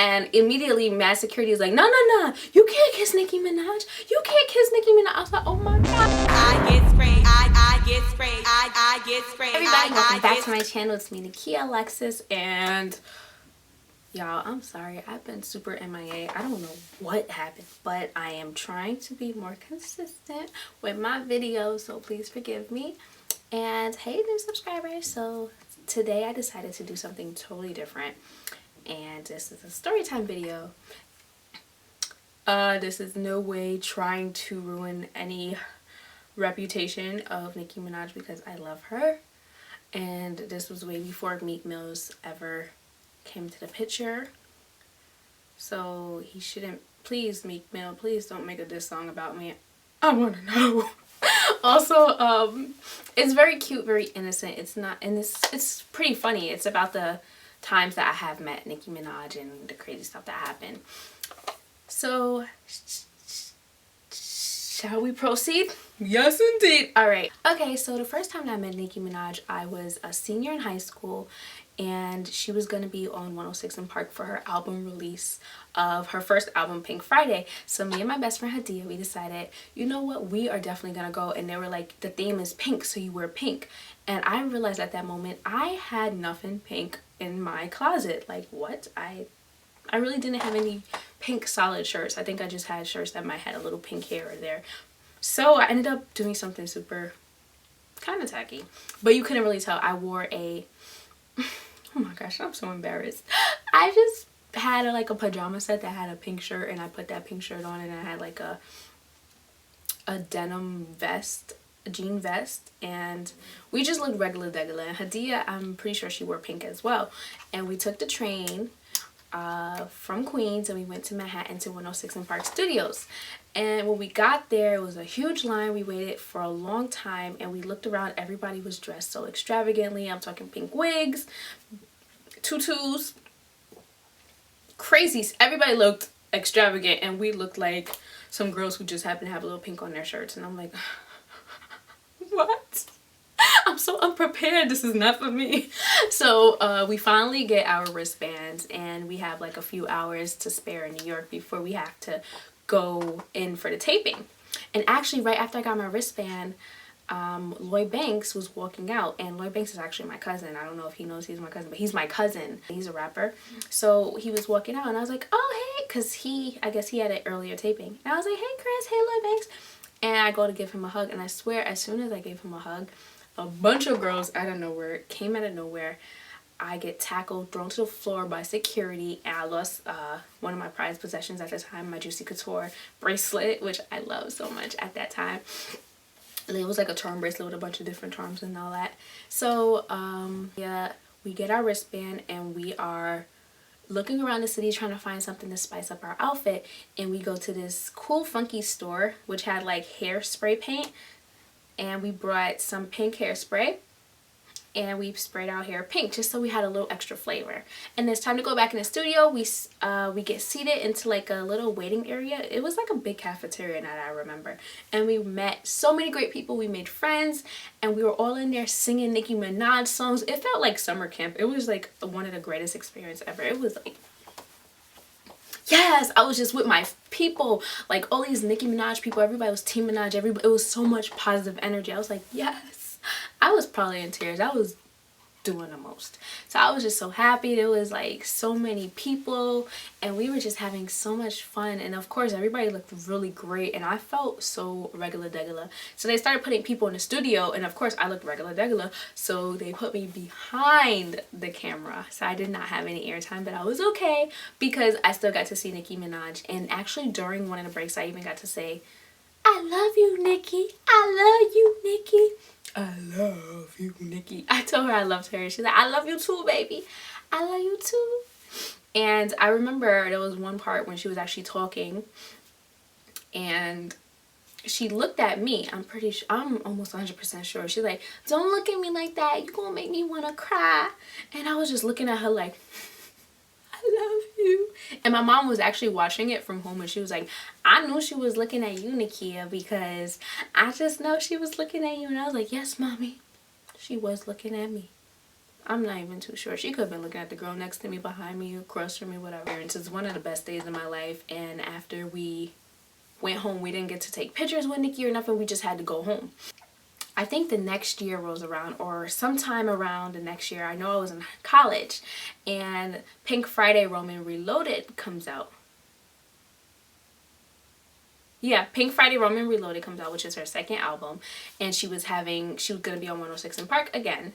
And immediately Mad Security is like, no, you can't kiss Nicki Minaj. You can't kiss Nicki Minaj. I was like, oh my god. I get sprayed. I get sprayed. I get sprayed. Everybody, welcome back to my channel. It's me, Nakia, Alexis, and y'all, I'm sorry. I've been super MIA. I don't know what happened, but I am trying to be more consistent with my videos, so please forgive me. And hey, new subscribers. So today I decided to do something totally different. And this is a story time video. This is no way trying to ruin any reputation of Nicki Minaj because I love her. And this was way before Meek Mill's ever came to the picture. So he shouldn't, please Meek Mill, please don't make a diss song about me. I want to know. Also, it's very cute, very innocent. It's not, and it's pretty funny. It's about the times that I have met Nicki Minaj and the crazy stuff that happened. So shall we proceed? Yes indeed. All right. Okay, so the first time that I met Nicki Minaj, I was a senior in high school, and she was going to be on 106 in Park for her album release of her first album, Pink Friday. So me and my best friend Hadia, we decided, you know what, we are definitely gonna go. And they were like, the theme is pink, so you wear pink. And I realized at that moment I had nothing pink in my closet. Like, what? I really didn't have any pink solid shirts. I think I just had shirts that might have a little pink here or there. So I ended up doing something super kind of tacky, but you couldn't really tell. I wore a oh my gosh, I'm so embarrassed. I just had like a pajama set that had a pink shirt, and I put that pink shirt on, and I had like a denim vest, a jean vest, and we just looked regular. And Hadia, I'm pretty sure she wore pink as well. And we took the train from Queens, and we went to Manhattan to 106 in Park Studios. And when we got there, it was a huge line. We waited for a long time, and we looked around. Everybody was dressed so extravagantly. I'm talking pink wigs, tutus, crazy. Everybody looked extravagant, and we looked like some girls who just happened to have a little pink on their shirts. And I'm like, what? I'm so unprepared. This is not for me. So we finally get our wristbands, and we have like a few hours to spare in New York before we have to go in for the taping. And actually, right after I got my wristband, Lloyd Banks was walking out, and Lloyd Banks is actually my cousin. I don't know if he knows he's my cousin, but he's my cousin. He's a rapper. So he was walking out, and I was like, oh hey, because I guess he had an earlier taping. And I was like, hey Chris, hey Lloyd Banks. And I go to give him a hug, and I swear as soon as I gave him a hug, a bunch of girls out of nowhere came out of nowhere. I get tackled, thrown to the floor by security, and I lost one of my prized possessions at the time, my Juicy Couture bracelet, which I love so much at that time. And it was like a charm bracelet with a bunch of different charms and all that. So yeah, we get our wristband, and we are looking around the city trying to find something to spice up our outfit. And we go to this cool funky store which had like hairspray paint, and we brought some pink hairspray, and we sprayed our hair pink just so we had a little extra flavor. And it's time to go back in the studio. We get seated into like a little waiting area. It was like a big cafeteria now that I remember. And we met so many great people. We made friends, and we were all in there singing Nicki Minaj songs. It felt like summer camp. It was like one of the greatest experiences ever. It was like, yes, I was just with my people, like all these Nicki Minaj people. Everybody was Team Minaj. It was so much positive energy. I was like, yes. I was probably in tears. I was doing the most. So I was just so happy. There was like so many people, and we were just having so much fun. And of course everybody looked really great, and I felt so regular degular. So they started putting people in the studio, and of course I looked regular degular, so they put me behind the camera. So I did not have any airtime, but I was okay because I still got to see Nicki Minaj. And actually during one of the breaks I even got to say, I love you, Nicki. I love you, Nicki. I love you, Nicki. I told her I loved her. She's like, I love you too, baby. I love you too. And I remember there was one part when she was actually talking, and she looked at me. I'm almost 100% sure. She's like, don't look at me like that. You're gonna make me want to cry. And I was just looking at her like, I love you. And my mom was actually watching it from home, and she was like, I knew she was looking at you, Nakia, because I just know she was looking at you. And I was like, yes, mommy, she was looking at me. I'm not even too sure. She could have been looking at the girl next to me, behind me, across from me, whatever. And it's one of the best days of my life. And after we went home, we didn't get to take pictures with Nikki or nothing. We just had to go home. I think the next year rolls around, or sometime around the next year. I know I was in college, and Pink Friday Roman Reloaded comes out. Yeah, Pink Friday Roman Reloaded comes out, which is her second album. And she was going to be on 106 in Park again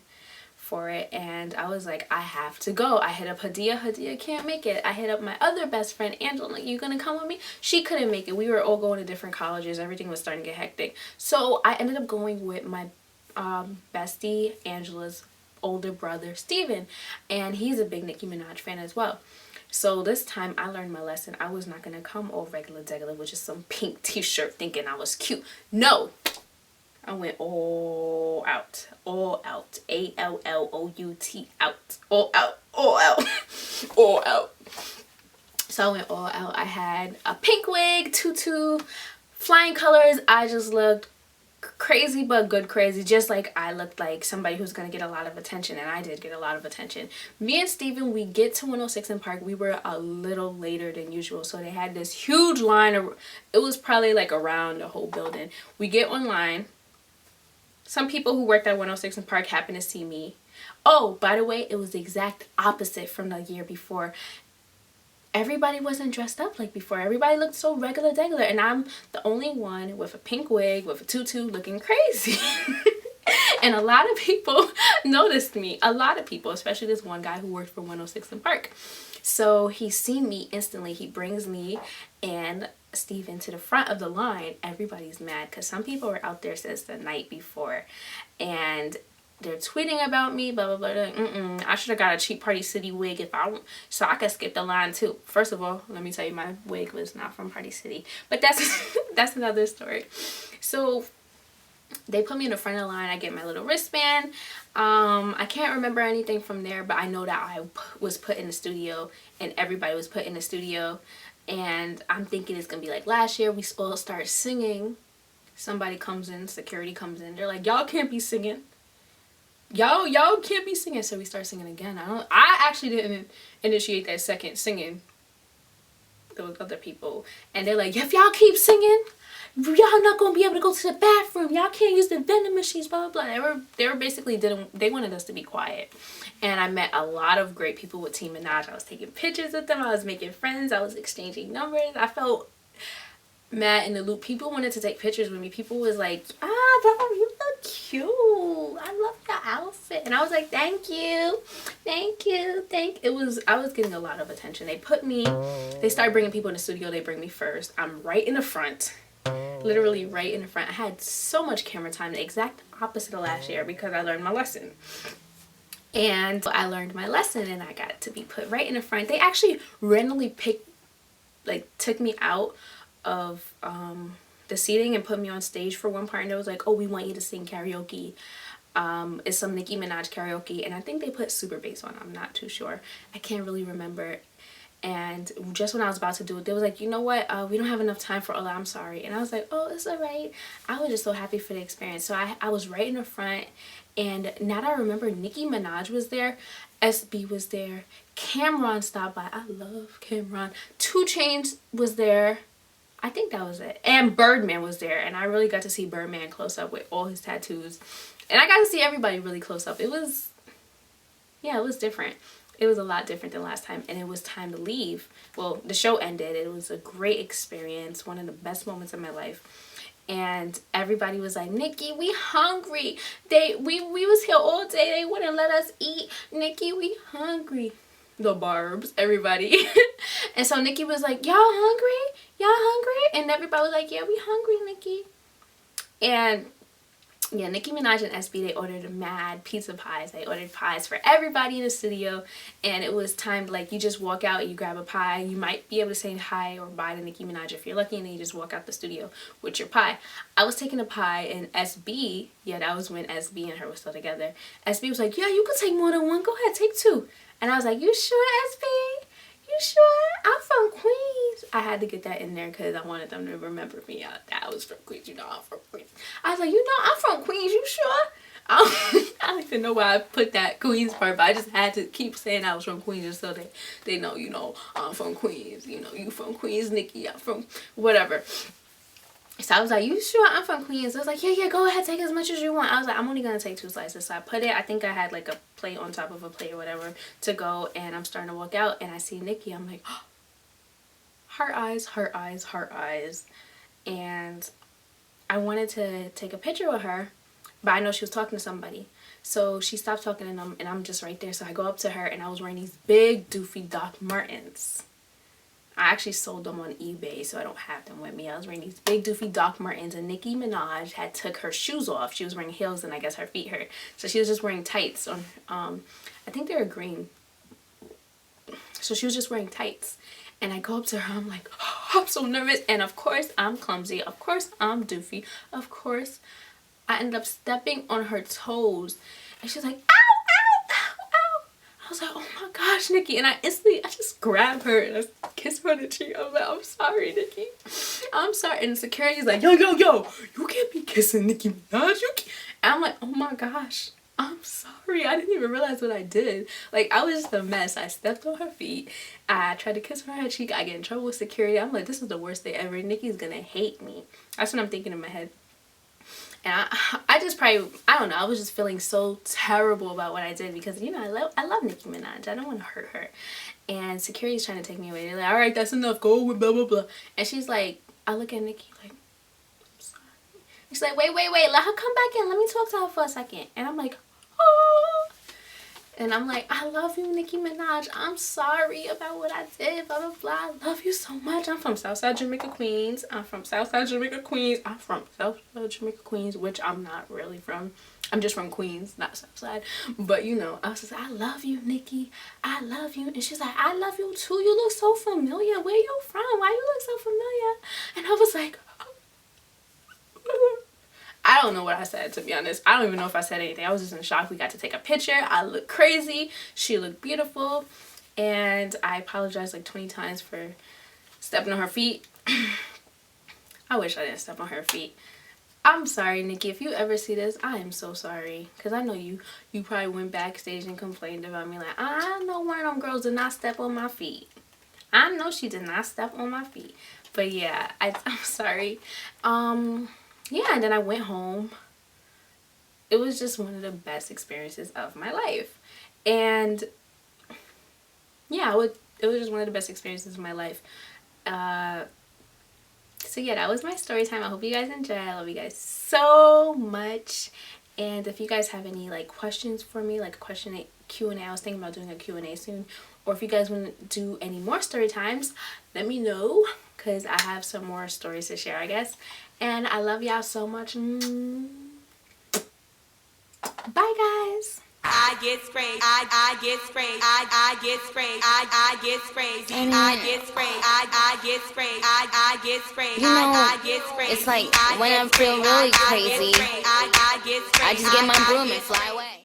for it, and I was like, I have to go. I hit up Hadia can't make it. I hit up my other best friend Angela, like, you gonna come with me? She couldn't make it. We were all going to different colleges. Everything was starting to get hectic, so I ended up going with my bestie Angela's older brother Steven, and he's a big Nicki Minaj fan as well. So this time I learned my lesson. I was not gonna come all regular degular, which is some pink t-shirt, thinking I was cute. No, I went all out, A-L-L-O-U-T, out, all out, all out, all out. So I went all out. I had a pink wig, tutu, flying colors. I just looked crazy, but good crazy. Just like I looked like somebody who's gonna get a lot of attention, and I did get a lot of attention. Me and Steven, we get to 106 in Park. We were a little later than usual, so they had this huge line. It was probably like around the whole building. We get online. Some people who worked at 106 in Park happened to see me. Oh, by the way, it was the exact opposite from the year before. Everybody wasn't dressed up like before. Everybody looked so regular degular, and I'm the only one with a pink wig, with a tutu, looking crazy. And a lot of people noticed me. A lot of people, especially this one guy who worked for 106 in Park. So he seen me instantly. He brings me and Steven to the front of the line. Everybody's mad because some people were out there since the night before, and they're tweeting about me, blah blah blah. Like, I should have got a cheap Party City wig so I could skip the line too. First of all, let me tell you, my wig was not from Party City, but that's that's another story. So they put me in the front of the line. I get my little wristband. I can't remember anything from there, but I know that I was put in the studio, and everybody was put in the studio. And I'm thinking it's gonna be like last year. We all start singing. Somebody comes in, security comes in. They're like, y'all can't be singing. Y'all can't be singing. So we start singing again. I actually didn't initiate that second singing. There was other people, and they're like, if y'all keep singing, y'all not gonna be able to go to the bathroom. Y'all can't use the vending machines, blah blah blah. They were basically they wanted us to be quiet. And I met a lot of great people with Team Minaj. I was taking pictures with them. I was making friends. I was exchanging numbers. I felt mad in the loop. People wanted to take pictures with me. People was like, Dad, you look cute. I love your outfit. And I was like, thank you. Thank you. I was getting a lot of attention. They started bringing people in the studio. They bring me first. I'm right in the front. Literally right in the front. I had so much camera time, the exact opposite of last year, because I learned my lesson. And I learned my lesson, and I got to be put right in the front. They actually randomly took me out of the seating and put me on stage for one part, and it was like, oh, we want you to sing karaoke. It's some Nicki Minaj karaoke, and I think they put super bass on. I'm not too sure. I can't really remember. And just when I was about to do it, they was like, you know what, we don't have enough time for all that, I'm sorry. And I was like, oh, it's all right. I was just so happy for the experience. So I was right in the front, and now that I remember, Nicki Minaj was there, SB was there, Cameron stopped by. I love Cameron. 2 Chainz was there. I think that was it. And Birdman was there, and I really got to see Birdman close up with all his tattoos. And I got to see everybody really close up. It was different. It was a lot different than last time, and it was time to leave. Well, the show ended. It was a great experience, one of the best moments of my life. And everybody was like, Nikki, we hungry. We was here all day. They wouldn't let us eat. Nikki, we hungry. The barbs, everybody. And so Nikki was like, y'all hungry? Y'all hungry? And everybody was like, yeah, we hungry, Nikki. And yeah, Nicki Minaj and SB, they ordered mad pizza pies. They ordered pies for everybody in the studio, and it was time to, like, you just walk out, you grab a pie. You might be able to say hi or bye to Nicki Minaj if you're lucky, and then you just walk out the studio with your pie. I was taking a pie, and SB, yeah, that was when SB and her were still together. SB was like, yeah, you could take more than one. Go ahead, take 2. And I was like, you sure, SB? You sure? I'm from Queens. I had to get that in there because I wanted them to remember me. I was from Queens, you know, I'm from Queens. I was like, you know, I'm from Queens, you sure? I don't even know why I put that Queens part, but I just had to keep saying I was from Queens just so they know, you know, I'm from Queens. You know, you from Queens, Nikki. I'm from whatever. So I was like, you sure I'm from Queens? I was like, yeah, go ahead, take as much as you want. I was like, I'm only going to take 2 slices. So I put it, I think I had like a plate on top of a plate or whatever to go. And I'm starting to walk out and I see Nikki. I'm like, oh, heart eyes, heart eyes, heart eyes. And I wanted to take a picture with her, but I know she was talking to somebody. So she stopped talking to them and I'm just right there. So I go up to her and I was wearing these big doofy Doc Martens. I actually sold them on eBay, so I don't have them with me. I was wearing these big doofy Doc Martens, and Nicki Minaj had took her shoes off. She was wearing heels and I guess her feet hurt. So she was just wearing tights on, I think they were green. So she was just wearing tights. And I go up to her, I'm like, oh, I'm so nervous. And of course I'm clumsy. Of course I'm doofy. Of course I end up stepping on her toes. And she's like, ow, ow, ow, ow. I was like, oh my gosh, Nikki. And I just grab her and I kiss her on the cheek. I was like, I'm sorry, Nikki. I'm sorry. And security's like, yo, you can't be kissing Nicki Minaj. You can't. And I'm like, oh my gosh, I'm sorry. I didn't even realize what I did. Like, I was just a mess. I stepped on her feet. I tried to kiss her on her cheek. I get in trouble with security. I'm like, this is the worst day ever. Nikki's gonna hate me. That's what I'm thinking in my head. And I just probably, I don't know, I was just feeling so terrible about what I did because, you know, I love Nicki Minaj. I don't want to hurt her. And security's trying to take me away. They're like, all right, that's enough. Go with blah, blah, blah. And she's like, I look at Nikki like, I'm sorry. And she's like, wait. Let her come back in. Let me talk to her for a second. And I'm like, oh. And I'm like, I love you, Nicki Minaj. I'm sorry about what I did, blah, blah, blah. I love you so much. I'm from Southside Jamaica, Queens. I'm from Southside Jamaica, Queens. Which I'm not really from. I'm just from Queens, not Southside. But, you know, I was just like, I love you, Nikki. I love you. And she's like, I love you, too. You look so familiar. Where you from? Why you look so familiar? And I was like, I don't know what I said, to be honest. I don't even know if I said anything. I was just in shock. We got to take a picture. I looked crazy. She looked beautiful. And I apologized like 20 times for stepping on her feet. I wish I didn't step on her feet. I'm sorry, Nikki. If you ever see this, I am so sorry. Because I know you probably went backstage and complained about me. Like, I know one of them girls did not step on my feet. I know she did not step on my feet. But yeah, I'm sorry. Yeah, and then I went home. It was just one of the best experiences of my life. And yeah, it was just one of the best experiences of my life. So yeah, that was my story time. I hope you guys enjoyed. I love you guys so much. And if you guys have any like questions for me, like a Q&A, I was thinking about doing a Q&A soon. Or if you guys want to do any more story times, let me know. Because I have some more stories to share, I guess. And I love y'all so much. Bye, guys. I get sprayed. I get sprayed. I get sprayed. I get sprayed. I get sprayed. I get sprayed. I get sprayed. You know, it's like when I feel really crazy, I just get my broom and fly away.